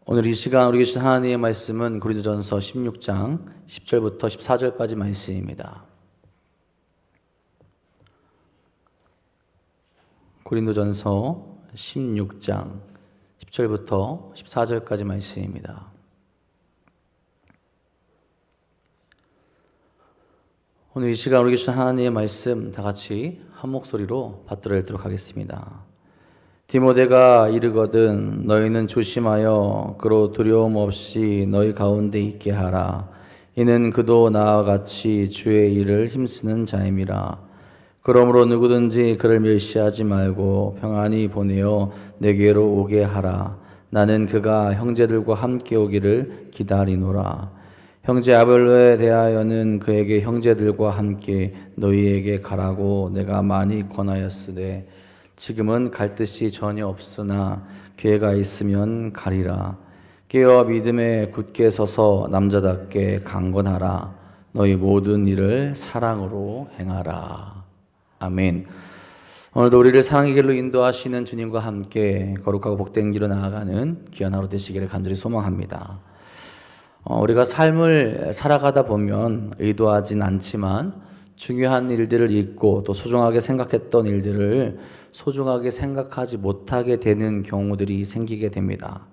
오늘 이 시간 우리 주신 하나님의 말씀은 고린도전서 16장 10절부터 14절까지 말씀입니다. 고린도전서 16장 10절부터 14절까지 말씀입니다. 오늘 이 시간 우리 주신 하나님의 말씀 다 같이 한 목소리로 받들어 읽도록 하겠습니다. 디모데가 이르거든 너희는 조심하여 그로 두려움 없이 너희 가운데 있게 하라. 이는 그도 나와 같이 주의 일을 힘쓰는 자임이라. 그러므로 누구든지 그를 멸시하지 말고 평안히 보내어 내게로 오게 하라. 나는 그가 형제들과 함께 오기를 기다리노라. 형제 아벨로에 대하여는 그에게 형제들과 함께 너희에게 가라고 내가 많이 권하였으되 지금은 갈 뜻이 전혀 없으나 기회가 있으면 가리라. 깨어 믿음에 굳게 서서 남자답게 강건하라. 너희 모든 일을 사랑으로 행하라. 아멘. 오늘도 우리를 사랑의 길로 인도하시는 주님과 함께 거룩하고 복된 길로 나아가는 귀한 하루 되시기를 간절히 소망합니다. 우리가 삶을 살아가다 보면 의도하진 않지만 중요한 일들을 잊고 또 소중하게 생각했던 일들을 소중하게 생각하지 못하게 되는 경우들이 생기게 됩니다.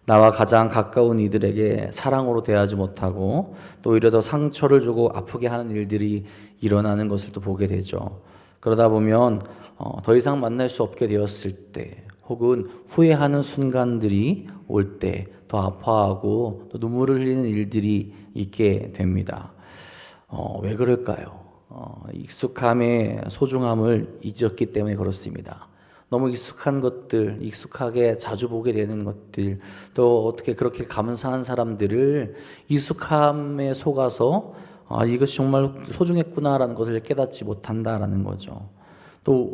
나와 가장 가까운 이들에게 사랑으로 대하지 못하고 또 오히려 더 상처를 주고 아프게 하는 일들이 일어나는 것을 또 보게 되죠. 그러다 보면 더 이상 만날 수 없게 되었을 때 혹은 후회하는 순간들이 올 때 더 아파하고 또 눈물을 흘리는 일들이 있게 됩니다. 왜 그럴까요? 익숙함의 소중함을 잊었기 때문에 그렇습니다. 너무 익숙한 것들, 익숙하게 자주 보게 되는 것들, 또 어떻게 그렇게 감사한 사람들을 익숙함에 속아서 이것이 정말 소중했구나라는 것을 깨닫지 못한다라는 거죠.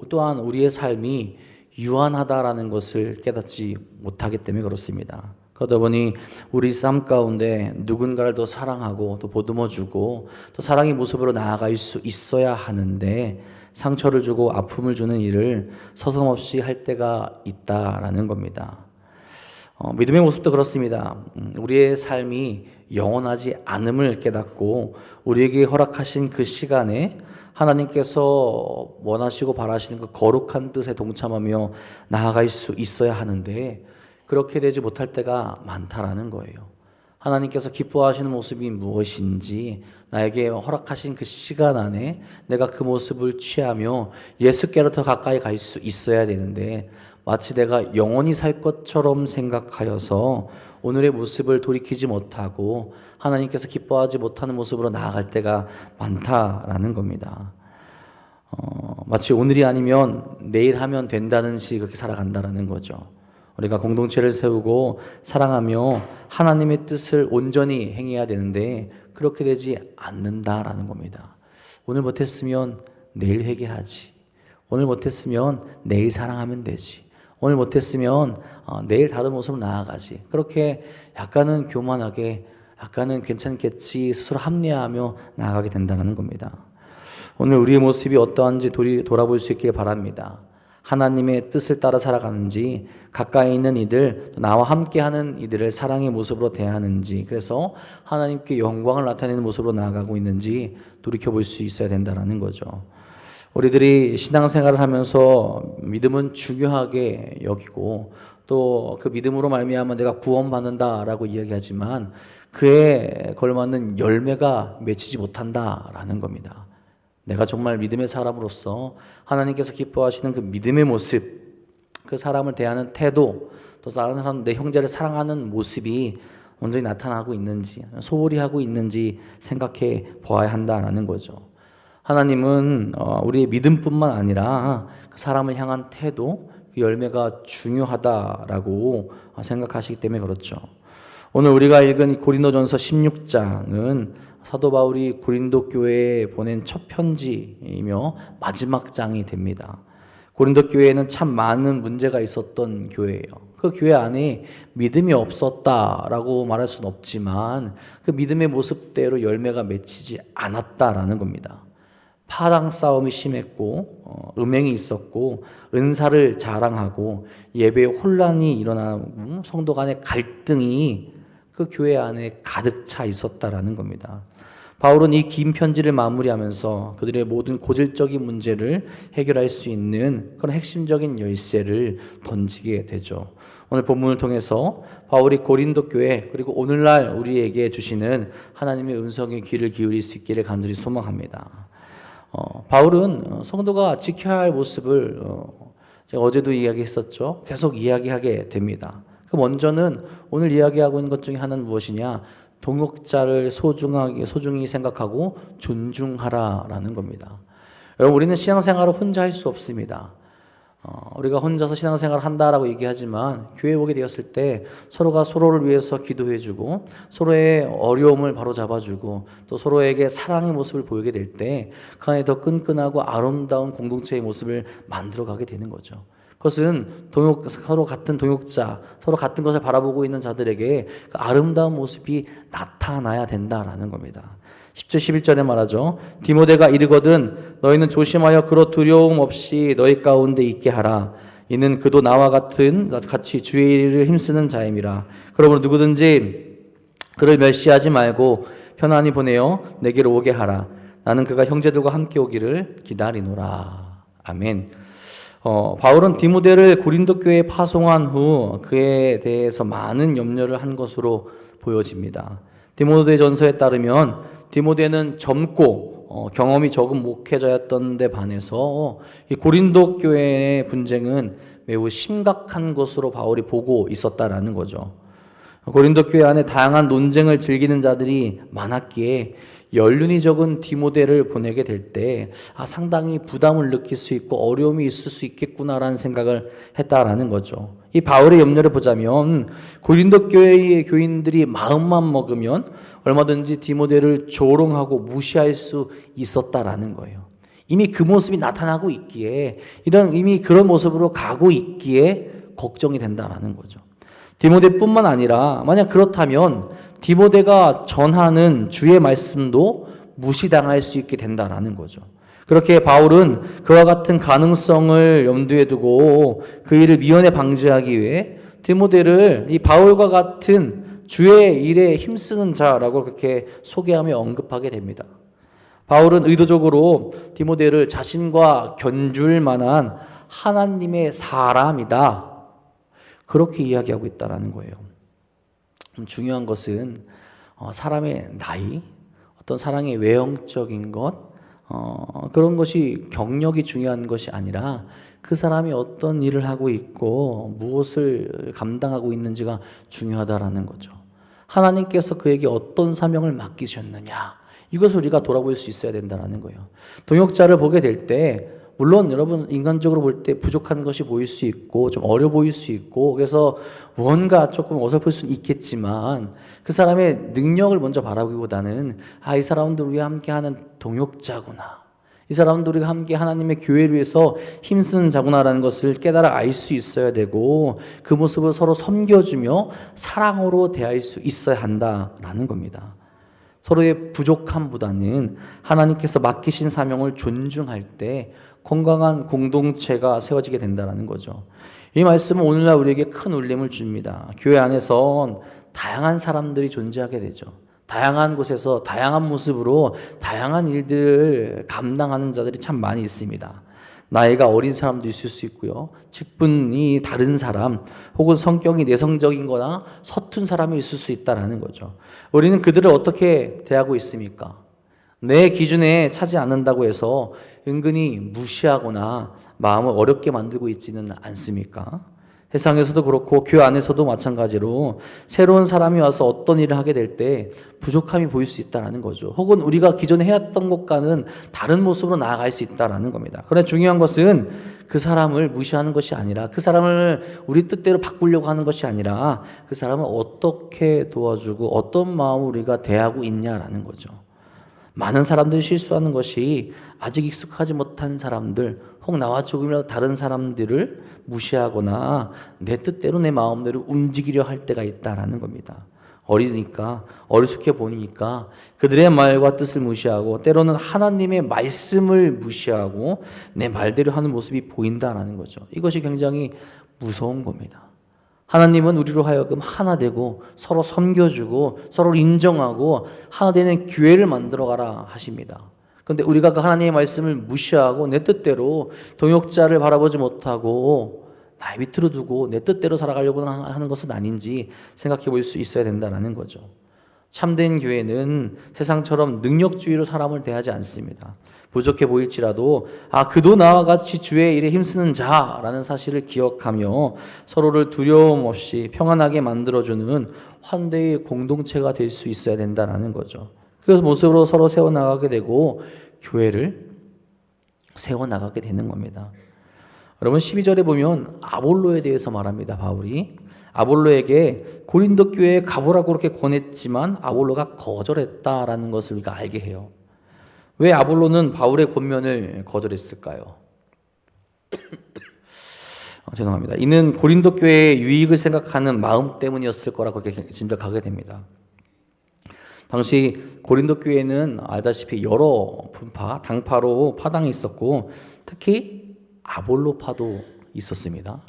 또한 우리의 삶이 유한하다라는 것을 깨닫지 못하기 때문에 그렇습니다. 그러다 보니 우리 삶 가운데 누군가를 더 사랑하고 또 보듬어주고 또 사랑의 모습으로 나아갈 수 있어야 하는데 상처를 주고 아픔을 주는 일을 서슴없이 할 때가 있다라는 겁니다. 믿음의 모습도 그렇습니다. 우리의 삶이 영원하지 않음을 깨닫고 우리에게 허락하신 그 시간에 하나님께서 원하시고 바라시는 그 거룩한 뜻에 동참하며 나아갈 수 있어야 하는데 그렇게 되지 못할 때가 많다라는 거예요. 하나님께서 기뻐하시는 모습이 무엇인지 나에게 허락하신 그 시간 안에 내가 그 모습을 취하며 예수께로 더 가까이 갈 수 있어야 되는데 마치 내가 영원히 살 것처럼 생각하여서 오늘의 모습을 돌이키지 못하고 하나님께서 기뻐하지 못하는 모습으로 나아갈 때가 많다라는 겁니다. 마치 오늘이 아니면 내일 하면 된다는 식으로 그렇게 살아간다라는 거죠. 우리가 공동체를 세우고 사랑하며 하나님의 뜻을 온전히 행해야 되는데 그렇게 되지 않는다라는 겁니다. 오늘 못했으면 내일 회개하지. 오늘 못했으면 내일 사랑하면 되지. 오늘 못했으면 내일 다른 모습으로 나아가지. 그렇게 약간은 교만하게 약간은 괜찮겠지 스스로 합리화하며 나아가게 된다는 겁니다. 오늘 우리의 모습이 어떠한지 돌아볼 수 있길 바랍니다. 하나님의 뜻을 따라 살아가는지 가까이 있는 이들, 나와 함께하는 이들을 사랑의 모습으로 대하는지 그래서 하나님께 영광을 나타내는 모습으로 나아가고 있는지 돌이켜볼 수 있어야 된다는 거죠. 우리들이 신앙생활을 하면서 믿음은 중요하게 여기고 또 그 믿음으로 말미암아 내가 구원받는다라고 이야기하지만 그에 걸맞는 열매가 맺히지 못한다라는 겁니다. 내가 정말 믿음의 사람으로서 하나님께서 기뻐하시는 그 믿음의 모습, 그 사람을 대하는 태도, 또 다른 사람, 내 형제를 사랑하는 모습이 온전히 나타나고 있는지, 소홀히 하고 있는지 생각해 보아야 한다는 거죠. 하나님은 우리의 믿음뿐만 아니라 그 사람을 향한 태도, 그 열매가 중요하다라고 생각하시기 때문에 그렇죠. 오늘 우리가 읽은 고린도전서 16장은 사도 바울이 고린도 교회에 보낸 첫 편지이며 마지막 장이 됩니다. 고린도 교회에는 참 많은 문제가 있었던 교회예요. 그 교회 안에 믿음이 없었다라고 말할 수는 없지만 그 믿음의 모습대로 열매가 맺히지 않았다라는 겁니다. 파당 싸움이 심했고 음행이 있었고 은사를 자랑하고 예배에 혼란이 일어나고 성도 간의 갈등이 그 교회 안에 가득 차 있었다라는 겁니다. 바울은 이 긴 편지를 마무리하면서 그들의 모든 고질적인 문제를 해결할 수 있는 그런 핵심적인 열쇠를 던지게 되죠. 오늘 본문을 통해서 바울이 고린도 교회 그리고 오늘날 우리에게 주시는 하나님의 음성에 귀를 기울일 수 있기를 간절히 소망합니다. 바울은 성도가 지켜야 할 모습을 제가 어제도 이야기했었죠. 계속 이야기하게 됩니다. 그 먼저는 오늘 이야기하고 있는 것 중에 하나는 무엇이냐? 동역자를 소중히 생각하고 존중하라라는 겁니다. 여러분, 우리는 신앙생활을 혼자 할 수 없습니다. 우리가 혼자서 신앙생활을 한다라고 얘기하지만 교회에 오게 되었을 때 서로가 서로를 위해서 기도해주고 서로의 어려움을 바로잡아주고 또 서로에게 사랑의 모습을 보이게 될 때 그 안에 더 끈끈하고 아름다운 공동체의 모습을 만들어가게 되는 거죠. 그것은 서로 같은 동역자, 서로 같은 것을 바라보고 있는 자들에게 그 아름다운 모습이 나타나야 된다라는 겁니다. 10절 11절에 말하죠. 디모데가 이르거든 너희는 조심하여 그로 두려움 없이 너희 가운데 있게 하라. 이는 그도 나와 같이 주의 일을 힘쓰는 자임이라. 그러므로 누구든지 그를 멸시하지 말고 편안히 보내어 내게로 오게 하라. 나는 그가 형제들과 함께 오기를 기다리노라. 아멘. 바울은 디모데를 고린도 교회에 파송한 후 그에 대해서 많은 염려를 한 것으로 보여집니다. 디모데 전서에 따르면 디모데는 젊고 경험이 적은 목회자였던 데 반해서 이 고린도 교회의 분쟁은 매우 심각한 것으로 바울이 보고 있었다라는 거죠. 고린도 교회 안에 다양한 논쟁을 즐기는 자들이 많았기에 연륜이 적은 디모데를 보내게 될 때 상당히 부담을 느낄 수 있고 어려움이 있을 수 있겠구나라는 생각을 했다라는 거죠. 이 바울의 염려를 보자면 고린도 교회의 교인들이 마음만 먹으면 얼마든지 디모데를 조롱하고 무시할 수 있었다라는 거예요. 이미 그 모습이 나타나고 있기에 이미 그런 모습으로 가고 있기에 걱정이 된다라는 거죠. 디모데뿐만 아니라 만약 그렇다면 디모데가 전하는 주의 말씀도 무시당할 수 있게 된다라는 거죠. 그렇게 바울은 그와 같은 가능성을 염두에 두고 그 일을 미연에 방지하기 위해 디모데를 이 바울과 같은 주의 일에 힘쓰는 자라고 그렇게 소개하며 언급하게 됩니다. 바울은 의도적으로 디모데를 자신과 견줄 만한 하나님의 사람이다. 그렇게 이야기하고 있다는 거예요. 중요한 것은 사람의 나이, 어떤 사람의 외형적인 것, 그런 것이 경력이 중요한 것이 아니라 그 사람이 어떤 일을 하고 있고 무엇을 감당하고 있는지가 중요하다라는 거죠. 하나님께서 그에게 어떤 사명을 맡기셨느냐, 이것을 우리가 돌아볼 수 있어야 된다는 거예요. 동역자를 보게 될 때 물론 여러분 인간적으로 볼 때 부족한 것이 보일 수 있고 좀 어려 보일 수 있고 그래서 뭔가 조금 어설플 수는 있겠지만 그 사람의 능력을 먼저 바라보기보다는 이 사람도 우리와 함께하는 동역자구나, 이 사람도 우리가 함께 하나님의 교회를 위해서 힘쓰는 자구나라는 것을 깨달아 알 수 있어야 되고 그 모습을 서로 섬겨주며 사랑으로 대할 수 있어야 한다라는 겁니다. 서로의 부족함보다는 하나님께서 맡기신 사명을 존중할 때 건강한 공동체가 세워지게 된다는 거죠. 이 말씀은 오늘날 우리에게 큰 울림을 줍니다. 교회 안에선 다양한 사람들이 존재하게 되죠. 다양한 곳에서 다양한 모습으로 다양한 일들을 감당하는 자들이 참 많이 있습니다. 나이가 어린 사람도 있을 수 있고요. 직분이 다른 사람 혹은 성격이 내성적인 거나 서툰 사람이 있을 수 있다는 거죠. 우리는 그들을 어떻게 대하고 있습니까? 내 기준에 차지 않는다고 해서 은근히 무시하거나 마음을 어렵게 만들고 있지는 않습니까? 세상에서도 그렇고 교회 안에서도 마찬가지로 새로운 사람이 와서 어떤 일을 하게 될 때 부족함이 보일 수 있다는 거죠. 혹은 우리가 기존에 해왔던 것과는 다른 모습으로 나아갈 수 있다는 겁니다. 그런데 중요한 것은 그 사람을 무시하는 것이 아니라 그 사람을 우리 뜻대로 바꾸려고 하는 것이 아니라 그 사람을 어떻게 도와주고 어떤 마음으로 우리가 대하고 있냐라는 거죠. 많은 사람들이 실수하는 것이 아직 익숙하지 못한 사람들 혹 나와 조금이라도 다른 사람들을 무시하거나 내 뜻대로 내 마음대로 움직이려 할 때가 있다라는 겁니다. 어리니까, 어리숙해 보이니까 그들의 말과 뜻을 무시하고 때로는 하나님의 말씀을 무시하고 내 말대로 하는 모습이 보인다라는 거죠. 이것이 굉장히 무서운 겁니다. 하나님은 우리로 하여금 하나 되고 서로 섬겨주고 서로를 인정하고 하나 되는 교회를 만들어가라 하십니다. 그런데 우리가 그 하나님의 말씀을 무시하고 내 뜻대로 동역자를 바라보지 못하고 나의 밑으로 두고 내 뜻대로 살아가려고 하는 것은 아닌지 생각해 볼 수 있어야 된다는 거죠. 참된 교회는 세상처럼 능력주의로 사람을 대하지 않습니다. 부족해 보일지라도 그도 나와 같이 주의 일에 힘쓰는 자라는 사실을 기억하며 서로를 두려움 없이 평안하게 만들어주는 환대의 공동체가 될 수 있어야 된다는 거죠. 그 모습으로 서로 세워나가게 되고 교회를 세워나가게 되는 겁니다. 여러분 12절에 보면 아볼로에 대해서 말합니다. 바울이 아볼로에게 고린도 교회에 가보라고 그렇게 권했지만 아볼로가 거절했다라는 것을 우리가 알게 해요. 왜 아볼로는 바울의 권면을 거절했을까요? 죄송합니다. 이는 고린도 교회의 유익을 생각하는 마음 때문이었을 거라고 그렇게 짐작하게 됩니다. 당시 고린도 교회는 알다시피 여러 분파, 당파로 파당이 있었고 특히 아볼로파도 있었습니다.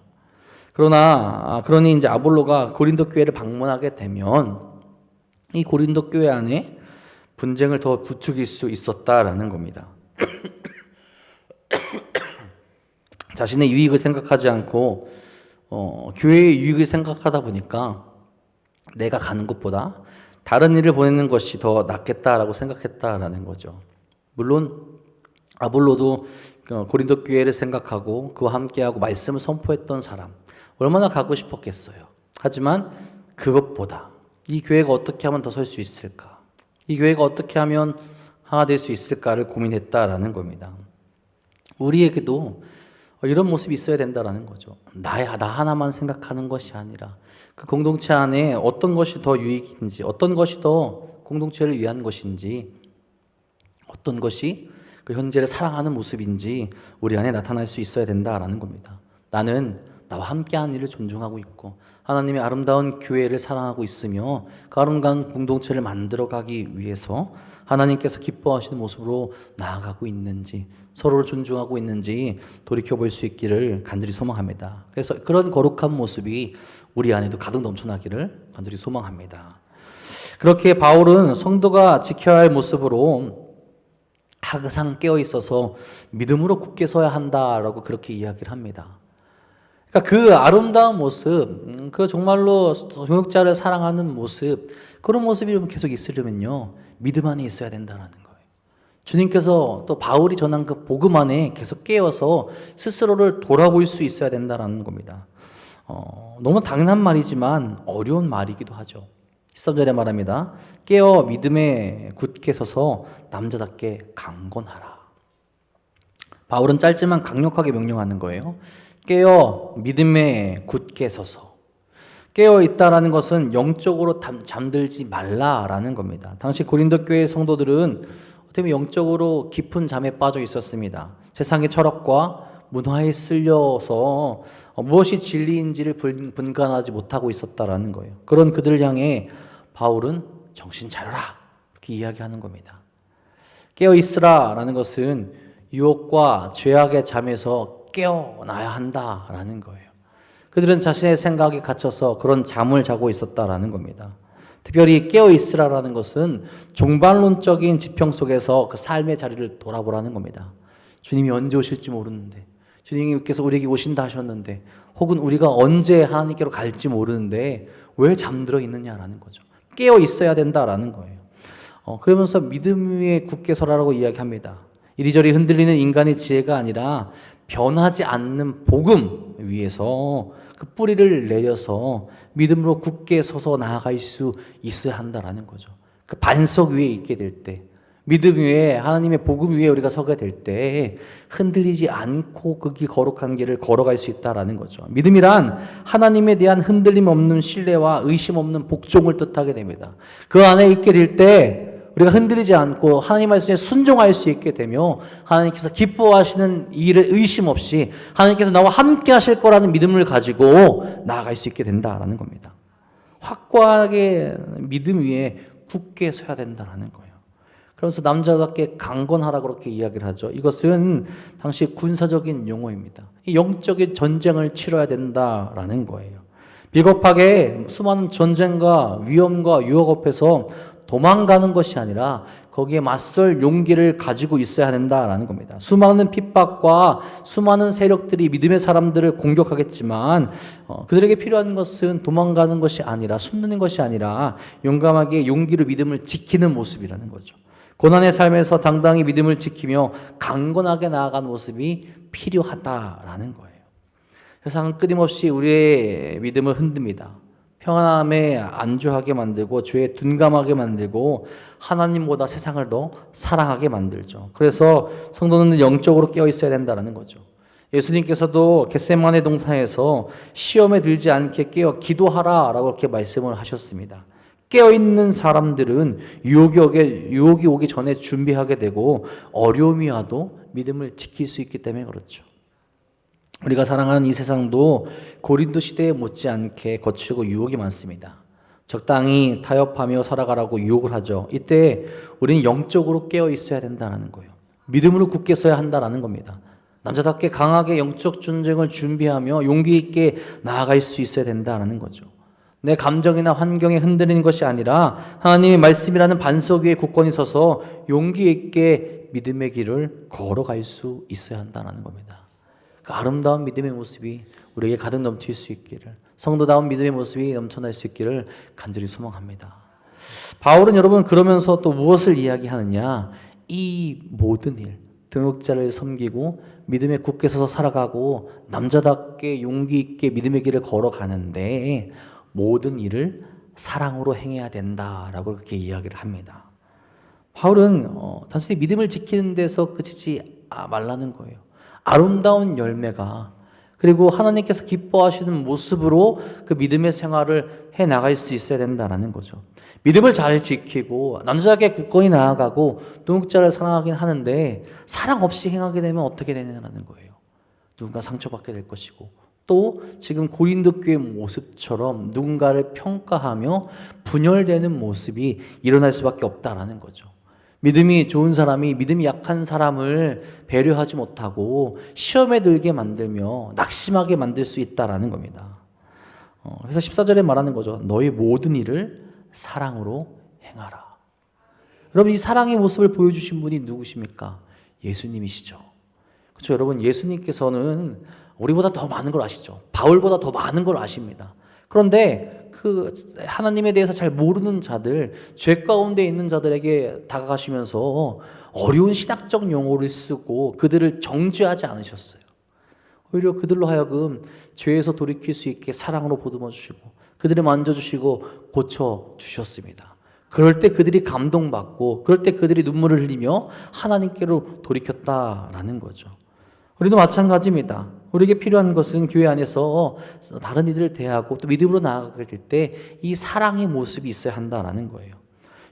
그러니 이제 아볼로가 고린도 교회를 방문하게 되면 이 고린도 교회 안에 분쟁을 더 부추길 수 있었다라는 겁니다. 자신의 유익을 생각하지 않고 교회의 유익을 생각하다 보니까 내가 가는 것보다 다른 일을 보내는 것이 더 낫겠다라고 생각했다라는 거죠. 물론 아볼로도 고린도 교회를 생각하고 그와 함께하고 말씀을 선포했던 사람, 얼마나 가고 싶었겠어요. 하지만 그것보다 이 교회가 어떻게 하면 더 설 수 있을까? 이 교회가 어떻게 하면 하나 될 수 있을까를 고민했다라는 겁니다. 우리에게도 이런 모습이 있어야 된다라는 거죠. 나 하나만 생각하는 것이 아니라 그 공동체 안에 어떤 것이 더 유익인지, 어떤 것이 더 공동체를 위한 것인지, 어떤 것이 그 현재를 사랑하는 모습인지 우리 안에 나타날 수 있어야 된다라는 겁니다. 나는 나와 함께하는 일을 존중하고 있고 하나님의 아름다운 교회를 사랑하고 있으며 그 아름다운 공동체를 만들어가기 위해서 하나님께서 기뻐하시는 모습으로 나아가고 있는지, 서로를 존중하고 있는지 돌이켜볼 수 있기를 간절히 소망합니다. 그래서 그런 거룩한 모습이 우리 안에도 가득 넘쳐나기를 간절히 소망합니다. 그렇게 바울은 성도가 지켜야 할 모습으로 항상 깨어 있어서 믿음으로 굳게 서야 한다라고 그렇게 이야기를 합니다. 그러니까 그 아름다운 모습, 그 정말로 동역자를 사랑하는 모습, 그런 모습이 계속 있으려면요, 믿음 안에 있어야 된다는 거예요. 주님께서 또 바울이 전한 그 복음 안에 계속 깨어서 스스로를 돌아볼 수 있어야 된다는 겁니다. 너무 당연한 말이지만 어려운 말이기도 하죠. 13절에 말합니다. 깨어 믿음에 굳게 서서 남자답게 강건하라. 바울은 짧지만 강력하게 명령하는 거예요. 깨어 믿음에 굳게 서서. 깨어 있다라는 것은 영적으로 잠들지 말라라는 겁니다. 당시 고린도 교회 성도들은 어떻게 보면 영적으로 깊은 잠에 빠져 있었습니다. 세상의 철학과 문화에 쓸려서 무엇이 진리인지를 분간하지 못하고 있었다라는 거예요. 그런 그들을 향해 바울은 정신 차려라 이렇게 이야기하는 겁니다. 깨어 있으라라는 것은 유혹과 죄악의 잠에서 깨어나야 한다라는 거예요. 그들은 자신의 생각에 갇혀서 그런 잠을 자고 있었다라는 겁니다. 특별히 깨어 있으라라는 것은 종반론적인 지평 속에서 그 삶의 자리를 돌아보라는 겁니다. 주님이 언제 오실지 모르는데, 주님께서 우리에게 오신다 하셨는데, 혹은 우리가 언제 하나님께로 갈지 모르는데 왜 잠들어 있느냐라는 거죠. 깨어 있어야 된다라는 거예요. 그러면서 믿음 위에 굳게 서라라고 이야기합니다. 이리저리 흔들리는 인간의 지혜가 아니라 변하지 않는 복음 위에서 그 뿌리를 내려서 믿음으로 굳게 서서 나아갈 수 있어야 한다라는 거죠. 그 반석 위에 있게 될 때, 믿음 위에, 하나님의 복음 위에 우리가 서게 될 때 흔들리지 않고 그 거룩한 길을 걸어갈 수 있다라는 거죠. 믿음이란 하나님에 대한 흔들림 없는 신뢰와 의심 없는 복종을 뜻하게 됩니다. 그 안에 있게 될 때 우리가 흔들리지 않고 하나님 말씀에 순종할 수 있게 되며 하나님께서 기뻐하시는 일을 의심 없이 하나님께서 나와 함께 하실 거라는 믿음을 가지고 나아갈 수 있게 된다라는 겁니다. 확고하게 믿음 위에 굳게 서야 된다는 거예요. 그래서 남자답게 강건하라고 그렇게 이야기를 하죠. 이것은 당시 군사적인 용어입니다. 영적인 전쟁을 치러야 된다라는 거예요. 비겁하게 수많은 전쟁과 위험과 유혹 앞에서 도망가는 것이 아니라 거기에 맞설 용기를 가지고 있어야 된다라는 겁니다. 수많은 핍박과 수많은 세력들이 믿음의 사람들을 공격하겠지만 그들에게 필요한 것은 도망가는 것이 아니라 숨는 것이 아니라 용감하게 용기로 믿음을 지키는 모습이라는 거죠. 고난의 삶에서 당당히 믿음을 지키며 강건하게 나아가는 모습이 필요하다라는 거예요. 세상은 끊임없이 우리의 믿음을 흔듭니다. 평안함에 안주하게 만들고 죄에 둔감하게 만들고 하나님보다 세상을 더 사랑하게 만들죠. 그래서 성도는 영적으로 깨어 있어야 된다는 거죠. 예수님께서도 겟세마네 동산에서 시험에 들지 않게 깨어 기도하라라고 이렇게 말씀을 하셨습니다. 깨어있는 사람들은 유혹이 오기 전에 준비하게 되고 어려움이 와도 믿음을 지킬 수 있기 때문에 그렇죠. 우리가 사랑하는 이 세상도 고린도 시대에 못지않게 거칠고 유혹이 많습니다. 적당히 타협하며 살아가라고 유혹을 하죠. 이때 우리는 영적으로 깨어 있어야 된다는 거예요. 믿음으로 굳게 서야 한다는 겁니다. 남자답게 강하게 영적 전쟁을 준비하며 용기 있게 나아갈 수 있어야 된다는 거죠. 내 감정이나 환경에 흔들리는 것이 아니라 하나님의 말씀이라는 반석 위에 굳건히 서서 용기 있게 믿음의 길을 걸어갈 수 있어야 한다는 겁니다. 그 아름다운 믿음의 모습이 우리에게 가득 넘칠 수 있기를, 성도다운 믿음의 모습이 넘쳐날 수 있기를 간절히 소망합니다. 바울은 여러분 그러면서 또 무엇을 이야기하느냐? 이 모든 일, 동역자를 섬기고 믿음에 굳게 서서 살아가고 남자답게 용기 있게 믿음의 길을 걸어가는데 모든 일을 사랑으로 행해야 된다라고 그렇게 이야기를 합니다. 바울은 단순히 믿음을 지키는 데서 그치지 말라는 거예요. 아름다운 열매가 그리고 하나님께서 기뻐하시는 모습으로 그 믿음의 생활을 해나갈 수 있어야 된다는 거죠. 믿음을 잘 지키고 남자에게 굳건히 나아가고 동역자를 사랑하긴 하는데 사랑 없이 행하게 되면 어떻게 되느냐는 거예요. 누군가 상처받게 될 것이고 또 지금 고린도 교회 모습처럼 누군가를 평가하며 분열되는 모습이 일어날 수밖에 없다라는 거죠. 믿음이 좋은 사람이 믿음이 약한 사람을 배려하지 못하고 시험에 들게 만들며 낙심하게 만들 수 있다라는 겁니다. 그래서 14절에 말하는 거죠. 너희 모든 일을 사랑으로 행하라. 여러분 이 사랑의 모습을 보여주신 분이 누구십니까? 예수님이시죠. 그렇죠. 여러분 예수님께서는 우리보다 더 많은 걸 아시죠. 바울보다 더 많은 걸 아십니다. 그런데 그 하나님에 대해서 잘 모르는 자들, 죄 가운데 있는 자들에게 다가가시면서 어려운 신학적 용어를 쓰고 그들을 정죄하지 않으셨어요. 오히려 그들로 하여금 죄에서 돌이킬 수 있게 사랑으로 보듬어 주시고 그들을 만져주시고 고쳐주셨습니다. 그럴 때 그들이 감동받고 그럴 때 그들이 눈물을 흘리며 하나님께로 돌이켰다라는 거죠. 우리도 마찬가지입니다. 우리에게 필요한 것은 교회 안에서 다른 이들을 대하고 또 믿음으로 나아가게 될 때 이 사랑의 모습이 있어야 한다는 거예요.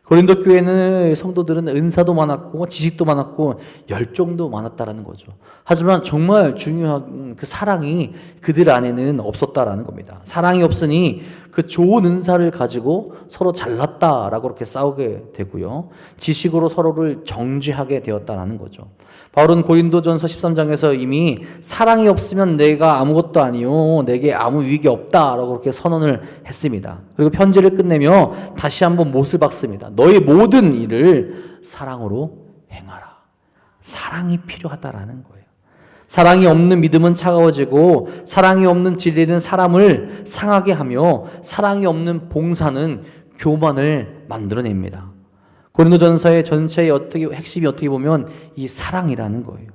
고린도 교회는 성도들은 은사도 많았고 지식도 많았고 열정도 많았다라는 거죠. 하지만 정말 중요한 그 사랑이 그들 안에는 없었다라는 겁니다. 사랑이 없으니 그 좋은 은사를 가지고 서로 잘났다라고 그렇게 싸우게 되고요. 지식으로 서로를 정죄하게 되었다라는 거죠. 바울은 고린도전서 13장에서 이미 사랑이 없으면 내가 아무것도 아니요 내게 아무 유익이 없다라고 그렇게 선언을 했습니다. 그리고 편지를 끝내며 다시 한번 못을 박습니다. 너희 모든 일을 사랑으로 행하라. 사랑이 필요하다라는 거예요. 사랑이 없는 믿음은 차가워지고 사랑이 없는 진리는 사람을 상하게 하며 사랑이 없는 봉사는 교만을 만들어냅니다. 고린도전서의 전체의 핵심이 어떻게 보면 이 사랑이라는 거예요.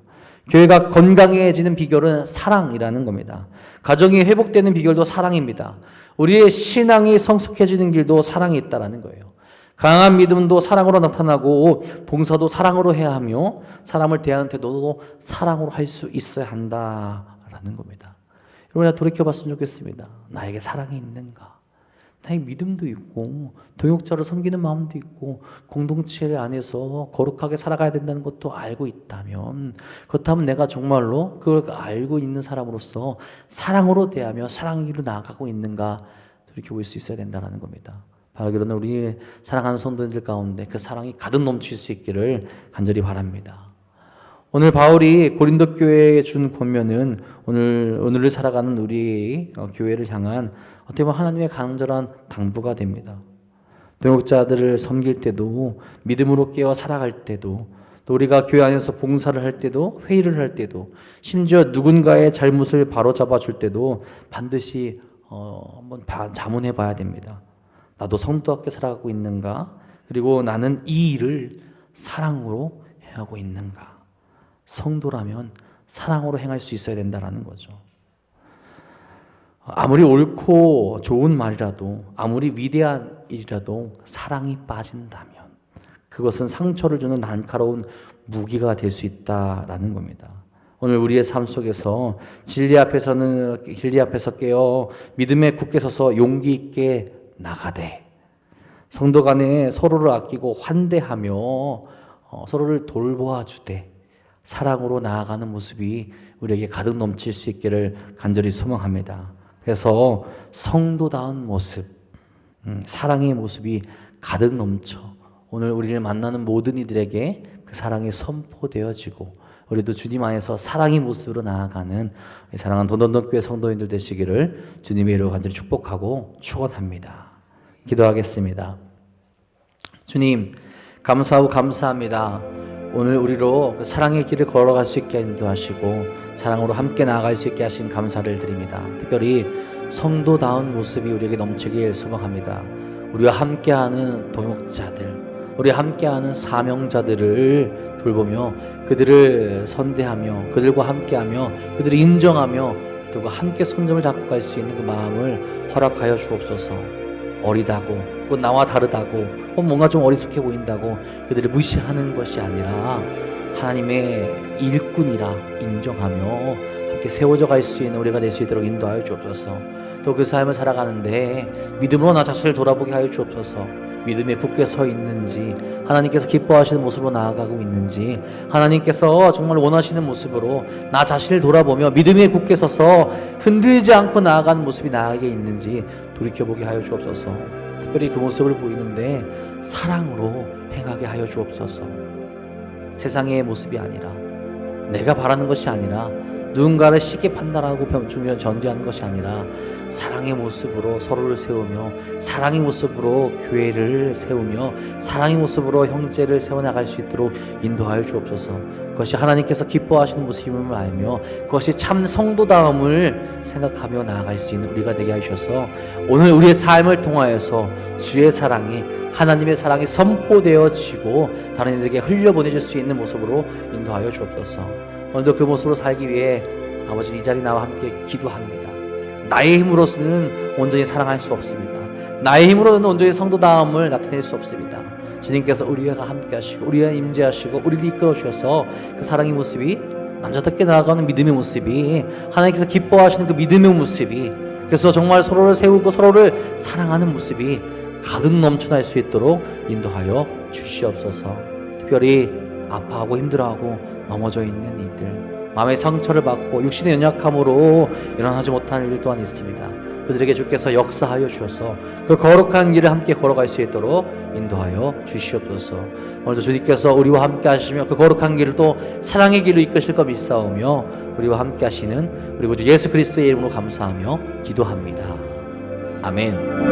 교회가 건강해지는 비결은 사랑이라는 겁니다. 가정이 회복되는 비결도 사랑입니다. 우리의 신앙이 성숙해지는 길도 사랑이 있다는 거예요. 강한 믿음도 사랑으로 나타나고 봉사도 사랑으로 해야 하며 사람을 대하는 태도도 사랑으로 할 수 있어야 한다라는 겁니다. 여러분 돌이켜봤으면 좋겠습니다. 나에게 사랑이 있는가? 나의 믿음도 있고 동역자를 섬기는 마음도 있고 공동체 안에서 거룩하게 살아가야 된다는 것도 알고 있다면 그렇다면 내가 정말로 그걸 알고 있는 사람으로서 사랑으로 대하며 사랑의 길로 나아가고 있는가 돌이켜볼 수 있어야 된다는 겁니다. 바로 그런 우리 사랑하는 성도님들 가운데 그 사랑이 가득 넘칠 수 있기를 간절히 바랍니다. 오늘 바울이 고린도 교회에 준 권면은 오늘을 살아가는 우리 교회를 향한 어떻게 보면 하나님의 간절한 당부가 됩니다. 동역자들을 섬길 때도, 믿음으로 깨어 살아갈 때도, 또 우리가 교회 안에서 봉사를 할 때도, 회의를 할 때도, 심지어 누군가의 잘못을 바로잡아 줄 때도 반드시 한번 자문해 봐야 됩니다. 나도 성도답게 살아가고 있는가? 그리고 나는 이 일을 사랑으로 행하고 있는가? 성도라면 사랑으로 행할 수 있어야 된다는 거죠. 아무리 옳고 좋은 말이라도, 아무리 위대한 일이라도 사랑이 빠진다면 그것은 상처를 주는 날카로운 무기가 될 수 있다라는 겁니다. 오늘 우리의 삶 속에서 진리 앞에서 깨어 믿음에 굳게 서서 용기 있게 나가되, 성도 간에 서로를 아끼고 환대하며 서로를 돌보아 주되 사랑으로 나아가는 모습이 우리에게 가득 넘칠 수 있기를 간절히 소망합니다. 그래서 성도다운 모습, 사랑의 모습이 가득 넘쳐 오늘 우리를 만나는 모든 이들에게 그 사랑이 선포되어지고 우리도 주님 안에서 사랑의 모습으로 나아가는 사랑하는 돈돈돈교회 성도인들 되시기를 주님의 이름으로 간절히 축복하고 축원합니다. 기도하겠습니다. 주님, 감사하고 감사합니다. 오늘 우리로 사랑의 길을 걸어갈 수 있게 인도하시고 사랑으로 함께 나아갈 수 있게 하신 감사를 드립니다. 특별히 성도다운 모습이 우리에게 넘치길 소망합니다. 우리와 함께하는 동역자들, 우리와 함께하는 사명자들을 돌보며 그들을 선대하며 그들과 함께하며 그들을 인정하며 그들과 함께 손잡을 잡고 갈 수 있는 그 마음을 허락하여 주옵소서. 어리다고 혹은 나와 다르다고 혹은 뭔가 좀 어리숙해 보인다고 그들을 무시하는 것이 아니라 하나님의 일꾼이라 인정하며 함께 세워져 갈 수 있는 우리가 될 수 있도록 인도하여 주옵소서. 또 그 삶을 살아가는데 믿음으로 나 자신을 돌아보게 하여 주옵소서. 믿음에 굳게 서 있는지, 하나님께서 기뻐하시는 모습으로 나아가고 있는지, 하나님께서 정말 원하시는 모습으로 나 자신을 돌아보며 믿음에 굳게 서서 흔들지 않고 나아가는 모습이 나에게 있는지 돌이켜보게 하여 주옵소서. 특별히 그 모습을 보이는데 사랑으로 행하게 하여 주옵소서. 세상의 모습이 아니라, 내가 바라는 것이 아니라, 누군가를 쉽게 판단하고 전제하는 것이 아니라 사랑의 모습으로 서로를 세우며 사랑의 모습으로 교회를 세우며 사랑의 모습으로 형제를 세워나갈 수 있도록 인도하여 주옵소서. 그것이 하나님께서 기뻐하시는 모습임을 알며 그것이 참 성도다움을 생각하며 나아갈 수 있는 우리가 되게 하셔서 오늘 우리의 삶을 통하여서 주의 사랑이, 하나님의 사랑이 선포되어지고 다른 이들에게 흘려보내질 수 있는 모습으로 인도하여 주옵소서. 오늘도 그 모습으로 살기 위해 아버지 이 자리 나와 함께 기도합니다. 나의 힘으로서는 온전히 사랑할 수 없습니다. 나의 힘으로는 온전히 성도다움을 나타낼 수 없습니다. 주님께서 우리와 함께 하시고 우리와 임재하시고 우리를 이끌어 주셔서 그 사랑의 모습이 남자답게 나아가는 믿음의 모습이 하나님께서 기뻐하시는 그 믿음의 모습이 그래서 정말 서로를 세우고 서로를 사랑하는 모습이 가득 넘쳐날 수 있도록 인도하여 주시옵소서. 특별히 아파하고 힘들어하고 넘어져 있는 이들, 마음의 상처를 받고 육신의 연약함으로 일어나지 못하는 이들 또한 있습니다. 그들에게 주께서 역사하여 주셔서 그 거룩한 길을 함께 걸어갈 수 있도록 인도하여 주시옵소서. 오늘도 주님께서 우리와 함께 하시며 그 거룩한 길을 또 사랑의 길로 이끄실 것 믿사오며 우리와 함께 하시는 우리 구주 예수 그리스도의 이름으로 감사하며 기도합니다. 아멘.